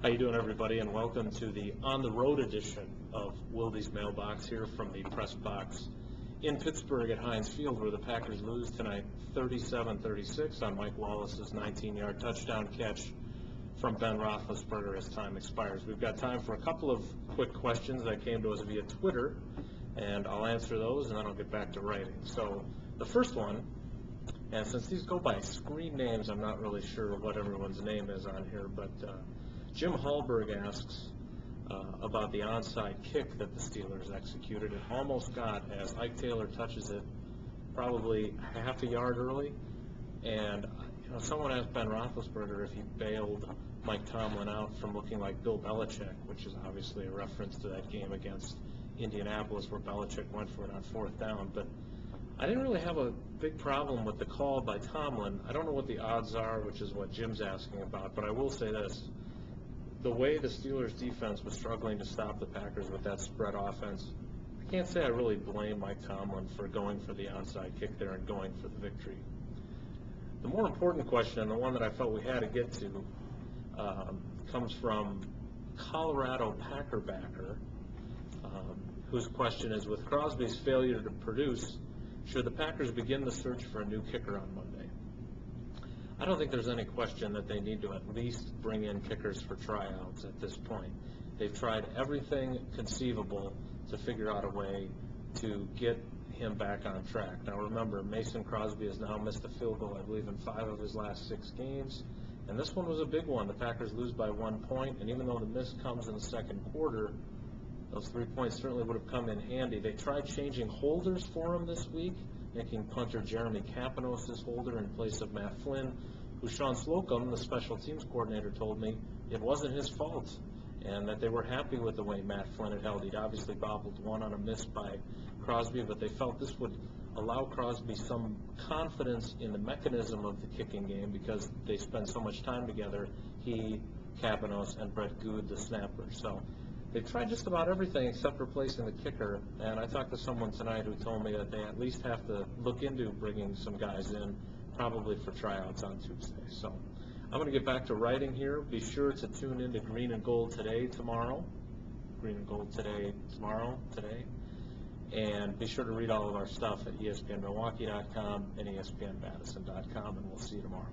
How you doing, everybody, and welcome to the on-the-road edition of Wilde's Mailbox here from the press box in Pittsburgh at Heinz Field, where the Packers lose tonight 37-36 on Mike Wallace's 19-yard touchdown catch from Ben Roethlisberger as time expires. We've got time for a couple of quick questions that came to us via Twitter, and I'll answer those, and then I'll get back to writing. So the first one, and since these go by screen names, I'm not really sure what everyone's name is on here, but Jim Hallberg asks about the onside kick that the Steelers executed. It almost got as Ike Taylor touches it probably half a yard early. And someone asked Ben Roethlisberger if he bailed Mike Tomlin out from looking like Bill Belichick, which is obviously a reference to that game against Indianapolis where Belichick went for it on fourth down. But I didn't really have a big problem with the call by Tomlin. I don't know what the odds are, which is what Jim's asking about, but I will say this. The way the Steelers defense was struggling to stop the Packers with that spread offense, I can't say I really blame Mike Tomlin for going for the onside kick there and going for the victory. The more important question, and the one that I felt we had to get to, comes from Colorado Packer backer, whose question is, with Crosby's failure to produce, should the Packers begin the search for a new kicker on Monday? I don't think there's any question that they need to at least bring in kickers for tryouts at this point. They've tried everything conceivable to figure out a way to get him back on track. Now remember, Mason Crosby has now missed a field goal, I believe, in 5 of his last 6 games. And this one was a big one. The Packers lose by 1 point, and even though the miss comes in the second quarter, those 3 points certainly would have come in handy. They tried changing holders for him this week, making punter Jeremy Kapanos his holder in place of Matt Flynn, who Sean Slocum, the special teams coordinator, told me it wasn't his fault and that they were happy with the way Matt Flynn had held. He'd obviously bobbled one on a miss by Crosby, but they felt this would allow Crosby some confidence in the mechanism of the kicking game because they spend so much time together, he, Kapanos, and Brett Good, the snapper. So they've tried just about everything except replacing the kicker, and I talked to someone tonight who told me that they at least have to look into bringing some guys in, probably for tryouts on Tuesday. So I'm going to get back to writing here. Be sure to tune in to Green and Gold Today tomorrow. Green and Gold Today tomorrow, today. And be sure to read all of our stuff at ESPNMilwaukee.com and ESPNMadison.com, and we'll see you tomorrow.